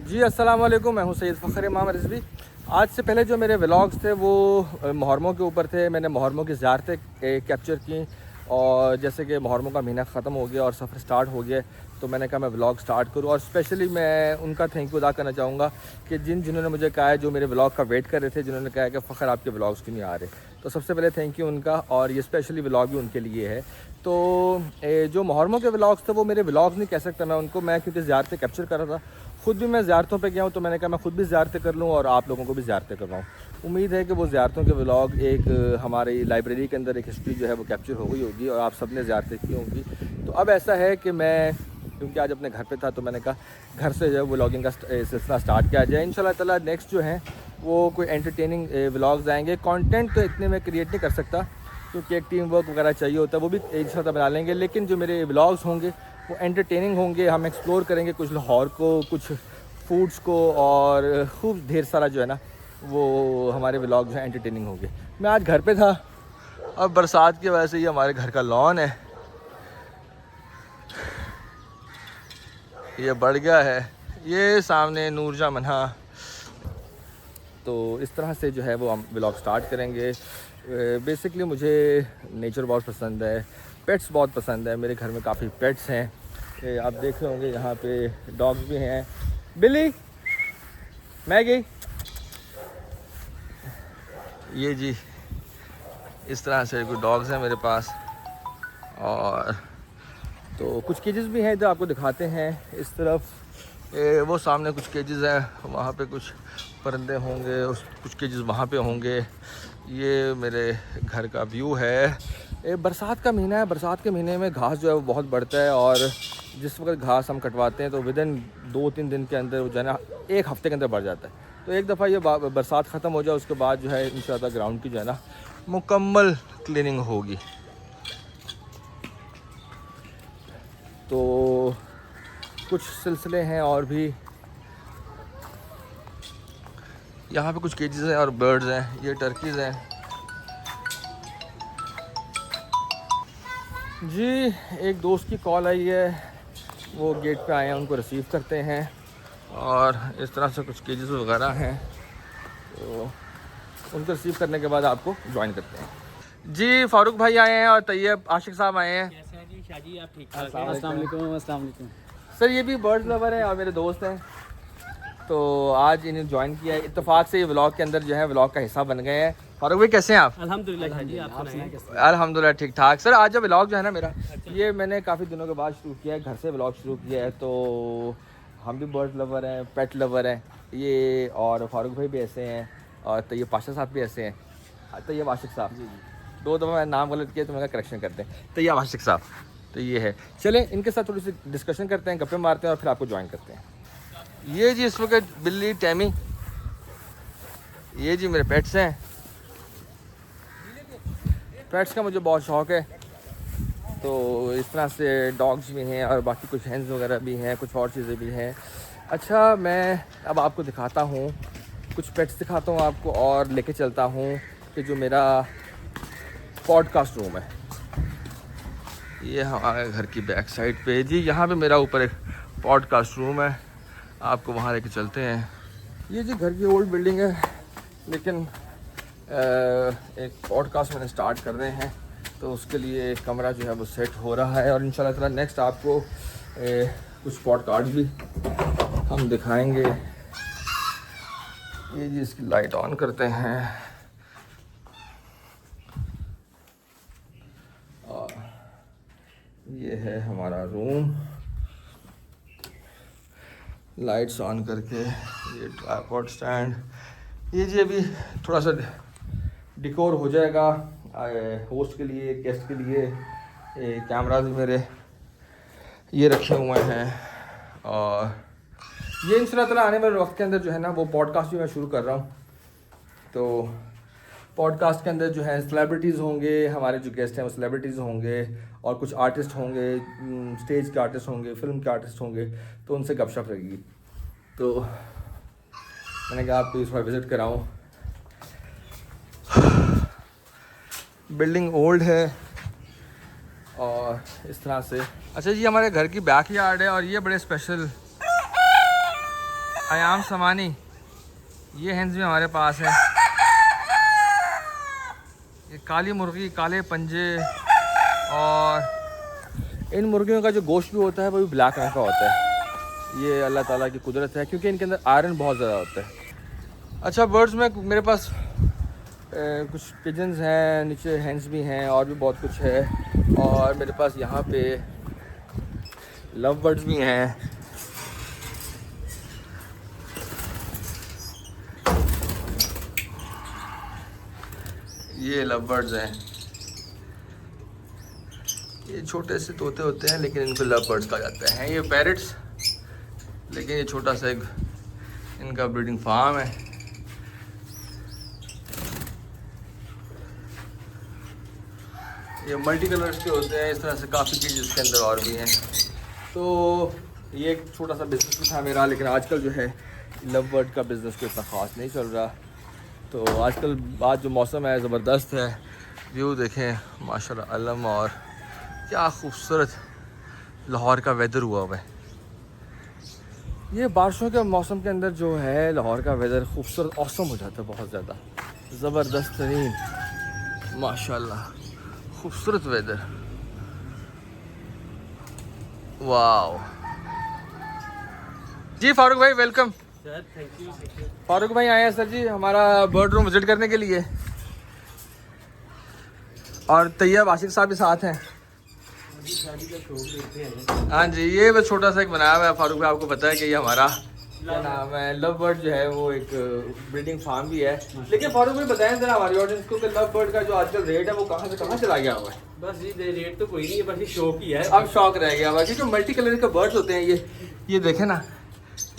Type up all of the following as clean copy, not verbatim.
जी अस्सलाम वालेकुम, मैं हूं सैयद फ़खर इमाम रिज़वी। आज से पहले जो मेरे व्लॉग्स थे वो मुहर्रमों के ऊपर थे। मैंने मुहर्रमों की ज़ियारतें कैप्चर की और जैसे कि मुहर्रमों का महीना ख़त्म हो गया और सफ़र स्टार्ट हो गया, तो मैंने कहा मैं व्लॉग स्टार्ट करूं। और स्पेशली मैं उनका थैंक यू अदा करना चाहूँगा कि जिन्होंने मुझे कहा है, जो मेरे व्लॉग का वेट कर रहे थे, जिन्होंने कहा है कि फ़खर आपके व्लॉग्स क्यों नहीं आ रहे, तो सबसे पहले थैंक यू उनका। और ये स्पेशली व्लॉग भी उनके लिए है। तो जो मुहर्रमों के व्लॉग्स थे वो मेरे व्लॉग्स नहीं कह सकता मैं उनको, मैं क्योंकि ज़ियारतें कैप्चर कर रहा था। ख़ुद भी मैं ज़ियारतों पे गया हूँ, तो मैंने कहा मैं ख़ुद भी ज़ियारतें कर लूँ और आप लोगों को भी ज़ियारतें करवाऊँ। उम्मीद है कि वो ज़ियारतों के व्लॉग एक हमारी लाइब्रेरी के अंदर एक हिस्ट्री जो है वो कैप्चर हो गई होगी और आप सब ने ज़ियारतें की होंगी। तो अब ऐसा है कि मैं क्योंकि आज अपने घर पे था, तो मैंने कहा घर से जो है व्लॉगिंग का सिलसिला स्टार्ट किया जाए। इंशाल्लाह ताला नेक्स्ट जो है वो कोई एंटरटेनिंग व्लॉग्स आएंगे। कंटेंट तो इतने मैं क्रिएट नहीं कर सकता क्योंकि एक टीम वर्क वगैरह चाहिए होता है, वो भी एक साथ बना लेंगे। लेकिन जो मेरे व्लॉग्स होंगे वो एंटरटेनिंग होंगे। हम एक्सप्लोर करेंगे कुछ लाहौर को, कुछ फूड्स को, और खूब ढेर सारा जो है ना वो हमारे व्लॉग जो है एंटरटेनिंग होंगे। मैं आज घर पे था, अब बरसात की वजह से ये हमारे घर का लॉन है, ये बढ़ गया है, ये सामने नूरजा मन्हा। तो इस तरह से जो है वो हम व्लॉग स्टार्ट करेंगे। बेसिकली मुझे नेचर बहुत पसंद है, पेट्स बहुत पसंद है। मेरे घर में काफ़ी पेट्स हैं, आप देख रहे होंगे यहाँ पे डॉग्स भी हैं। बिल्ली, मैगी, ये जी इस तरह से कुछ डॉग्स हैं मेरे पास। और तो कुछ केजेस भी हैं, इधर आपको दिखाते हैं। इस तरफ वो सामने कुछ केजेस हैं, वहाँ पे कुछ परिंदे होंगे, उस कुछ केजेस वहाँ पे होंगे। ये मेरे घर का व्यू है। बरसात का महीना है, बरसात के महीने में घास जो है वो बहुत बढ़ता है और जिस वक्त घास हम कटवाते हैं तो विदिन 2-3 दिन के अंदर वो जो है ना 1 हफ़्ते के अंदर बढ़ जाता है। तो एक दफ़ा ये बरसात ख़त्म हो जाए उसके बाद जो है इंशाअल्लाह ग्राउंड की जो है ना मुकम्मल क्लीनिंग होगी। तो कुछ सिलसिले हैं और भी, यहाँ पे कुछ केजेस हैं और बर्ड्स हैं, ये टर्कीज़ हैं। जी एक दोस्त की कॉल आई है, वो गेट पे आए हैं, उनको रिसीव करते हैं। और इस तरह से कुछ केजेस वगैरह हैं, तो उनको रिसीव करने के बाद आपको ज्वाइन करते हैं। जी फारूक भाई आए हैं और तैयब आशिक साहब आए हैं। कैसे हैं जी शाजी, आप ठीक ठाक हैं? अस्सलाम वालेकुम। अस्सलाम वालेकुम सर, ये भी बर्ड्स लवर हैं और मेरे दोस्त हैं, तो आज इन्हें ज्वाइन किया है। इत्तेफाक से ये व्लॉग के अंदर जो है व्लॉग का हिस्सा बन गए हैं। फारूक भाई कैसे हैं आप? अल्हम्दुलिल्लाह शाजी, आप सुनाएं? अल्हम्दुलिल्लाह ठीक ठाक। सर आज जो व्लॉग जो है ना मेरा, ये मैंने काफ़ी दिनों के बाद शुरू किया है, घर से व्लॉग शुरू किया है। तो हम भी बर्ड लवर हैं, पेट लवर हैं ये, और फारूक भाई भी ऐसे हैं और तैयब पाशा साहब भी ऐसे हैं। तैयब आशिक साहब, जी 2 दफ़ा मैंने नाम गलत किया तो मैं करेक्शन करते हैं। तैयब आशिक साहब, तो ये है। चलें इनके साथ थोड़ी सी डिस्कशन करते हैं, गप्पे मारते हैं और फिर आपको ज्वाइन करते हैं। ये जी इस वक्त बिल्ली टैमी, ये जी मेरे पेट्स हैं। पेट्स का मुझे बहुत शौक़ है, तो इस तरह से डॉग्स भी हैं और बाकी कुछ हैंस वगैरह भी हैं, कुछ और चीज़ें भी हैं। अच्छा मैं अब आपको दिखाता हूँ, कुछ पेट्स दिखाता हूँ आपको और लेके चलता हूँ कि जो मेरा पॉडकास्ट रूम है, ये हमारे घर की बैक साइड पे जी, यहाँ पे मेरा ऊपर एक पॉडकास्ट रूम है, आपको वहाँ लेके चलते हैं। ये जी घर की ओल्ड बिल्डिंग है, लेकिन एक पॉडकास्ट मैंने स्टार्ट कर रहे हैं, तो उसके लिए कमरा जो है वो सेट हो रहा है और इंशाल्लाह ताला नेक्स्ट आपको कुछ पॉडकास्ट भी हम दिखाएंगे। ये जी इसकी लाइट ऑन करते हैं और ये है हमारा रूम, लाइट्स ऑन करके। ये ट्राइपॉड स्टैंड, ये जी अभी थोड़ा सा डिकोर हो जाएगा होस्ट के लिए, गेस्ट के लिए। कैमराज मेरे ये रखे हुए हैं और ये इंशाल्लाह आने वाले वक्त के अंदर जो है ना वो पॉडकास्ट भी मैं शुरू कर रहा हूँ। तो पॉडकास्ट के अंदर जो है सेलिब्रिटीज़ होंगे, हमारे जो गेस्ट हैं वो सेलिब्रिटीज़ होंगे और कुछ आर्टिस्ट होंगे, स्टेज के आर्टिस्ट होंगे, फिल्म के आर्टिस्ट होंगे, तो उनसे गपशप रहेगी। तो मैंने कहा आपको इस बार विज़िट कराऊँ। बिल्डिंग ओल्ड है और इस तरह से। अच्छा जी हमारे घर की बैक यार्ड है और ये बड़े स्पेशल आयाम समानी, ये हेंस भी हमारे पास है। ये काली मुर्गी, काले पंजे, और इन मुर्गियों का जो गोश्त भी होता है वो भी ब्लैक रंग का होता है। ये अल्लाह ताला की कुदरत है क्योंकि इनके अंदर आयरन बहुत ज़्यादा होता है। अच्छा, बर्ड्स में मेरे पास कुछ पिजन्स हैं, नीचे हेंस भी हैं और भी बहुत कुछ है। और मेरे पास यहाँ पे लव बर्ड्स भी हैं। ये लव बर्ड्स हैं, ये छोटे से तोते होते हैं लेकिन इनको लव बर्ड्स कहा जाता है। ये पैरट्स, लेकिन ये छोटा सा एक इनका ब्रीडिंग फार्म है। ये मल्टी कलर्स के होते हैं, इस तरह से काफ़ी चीज़ इसके अंदर और भी हैं। तो ये एक छोटा सा बिज़नेस भी था मेरा, लेकिन आजकल जो है लव बर्ड का बिज़नेस कोई इतना ख़ास नहीं चल रहा। तो आजकल आज जो मौसम है ज़बरदस्त है, व्यू देखें माशाल्लाह अलम, और क्या खूबसूरत लाहौर का वेदर हुआ हुआ है। ये बारिशों के मौसम के अंदर जो है लाहौर का वेदर खूबसूरत औसम हो जाता है, बहुत ज़्यादा ज़बरदस्त तरीन माशाल्लाह खूबसूरत वेदर। वाओ जी, फारूक भाई welcome. Sir thank you. Farooq भाई आए हैं सर जी हमारा बर्ड रूम विजिट करने के लिए, और तैयब आशिक साहब भी साथ हैं। हाँ जी, ये बस छोटा सा एक बनाया हुआ है फारूक भाई, आपको पता है कि ये हमारा क्या नाम है लव बर्ड जो है वो एक ब्रीडिंग फार्म भी है। लेकिन फारूक भाई बताएं जरा हमारी ऑडियंस को कि लव बर्ड का जो आजकल रेट है वो कहाँ से कहाँ चला गया हुआ है। बस जी रेट तो कोई नहीं है, बस ये शौक ही है। अब शौक रह गया हुआ, क्योंकि मल्टी कलर के बर्ड्स होते हैं ये देखें ना,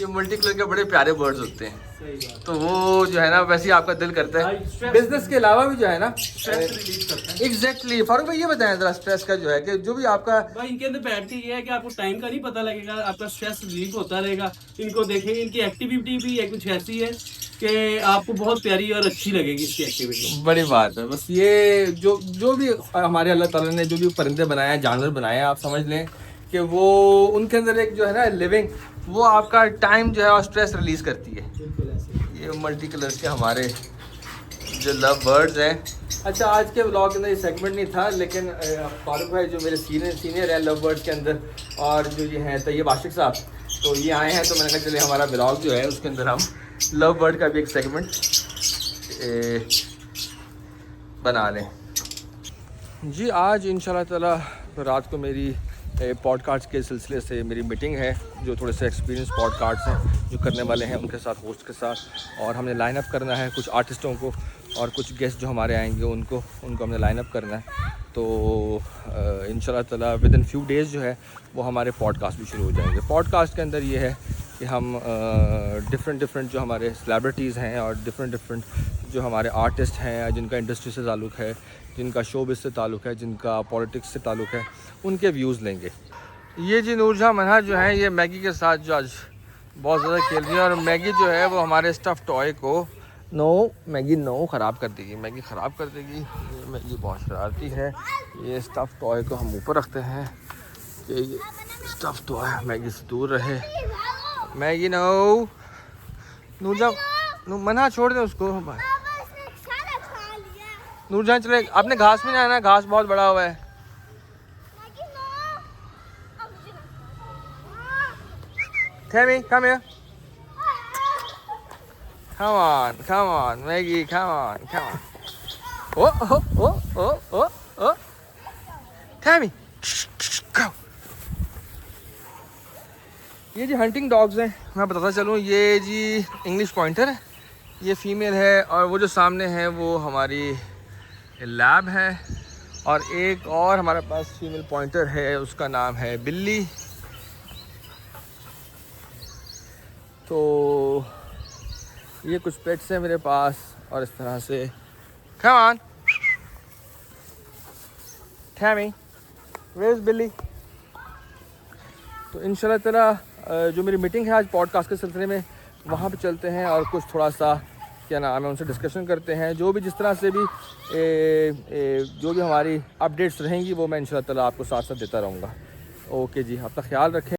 ये मल्टी कलर के बड़े प्यारे बर्ड्स होते हैं। सही बात। तो वो जो है ना वैसे ही आपका दिल करता है बिजनेस के अलावा भी जो है ना स्ट्रेस रिलीज करता है। एग्जैक्टली। फारूक भाई ये बताएं जरा स्ट्रेस का जो है कि जो भी आपका भाई इनके अंदर बैठती ये है कि आपको टाइम का नहीं पता लगेगा, आपका स्ट्रेस रिलीफ होता रहेगा। इनको देखें, इनकी एक्टिविटी भी है कुछ ऐसी है कि आपको बहुत प्यारी और अच्छी लगेगी इसकी एक्टिविटी। बड़ी बात है। बस ये जो भी हमारे अल्लाह ताला ने जो भी परिंदे बनाए हैं, जानवर बनाए हैं, आप समझ लें कि वो उनके अंदर एक जो है ना लिविंग, वो आपका टाइम जो है और स्ट्रेस रिलीज करती है। बिल्कुल ऐसे। ये मल्टी कलर्स के हमारे जो लव बर्ड्स हैं। अच्छा, आज के व्लॉग के अंदर ये सेगमेंट नहीं था, लेकिन फारूक भाई जो मेरे सीनियर हैं लव बर्ड्स के अंदर, और जो ये हैं तैयब आशिक साहब, तो ये आए हैं, तो मैंने कहा चले हमारा व्लॉग जो है उसके अंदर हम लव बर्ड का भी एक सेगमेंट बना लें जी। आज इंशाल्लाह ताला रात को मेरी पॉडकास्ट के सिलसिले से मेरी मीटिंग है, जो थोड़े से एक्सपीरियंस पॉडकास्ट हैं जो करने वाले हैं उनके साथ, होस्ट के साथ, और हमने लाइन अप करना है कुछ आर्टिस्टों को और कुछ गेस्ट जो हमारे आएंगे उनको हमने लाइन अप करना है। तो इंशाल्लाह ताला विद इन फ्यू डेज़ जो है वो हमारे पॉडकास्ट भी शुरू हो जाएंगे। पॉडकास्ट के अंदर ये है कि हम डिफरेंट जो हमारे सेलिब्रिटीज़ हैं और डिफरेंट जो हमारे आर्टिस्ट हैं जिनका इंडस्ट्री से ताल्लुक़ है, जिनका शोबिज़ से ताल्लुक़ है, जिनका पॉलिटिक्स से ताल्लुक़ है, उनके व्यूज़ लेंगे। ये जी नूरजहां मनहा जो है ये मैगी के साथ जो आज बहुत ज़्यादा खेल रही है, और मैगी जो है वो हमारे स्टफ़ टॉय को मैगी ख़राब कर देगी, मैगी ख़राब कर देगी। ये मैगी बहुत शरारती है। ये स्टफ़ टॉय को हम ऊपर रखते हैं कि ये स्टफ़ टॉय मैगी से दूर रहे। मैगी नूरजहां मना छोड़ दे उसको। नूरजहां चले, आपने घास में जाना है, घास बहुत बड़ा हुआ है। Tammy, come here. Come on, Maggie, come on. Oh. Tammy, go. ये जी हंटिंग डॉग्स हैं, मैं बताता चलूँ। ये जी इंग्लिश पॉइंटर है, ये फीमेल है, और वो जो सामने है वो हमारी लैब है, और एक और हमारे पास फीमेल पॉइंटर है, उसका नाम है बिल्ली। तो ये कुछ पेट्स हैं मेरे पास, और इस तरह से Come on, Tammy, where's Billy? तो इंशाल्लाह ताला जो मेरी मीटिंग है आज पॉडकास्ट के सिलसिले में, वहाँ पे चलते हैं और कुछ थोड़ा सा क्या नाम है उनसे डिस्कशन करते हैं। जो भी जिस तरह से भी जो भी हमारी अपडेट्स रहेंगी वो मैं इंशाल्लाह ताला आपको साथ साथ देता रहूँगा। ओके जी, अपना ख्याल रखें।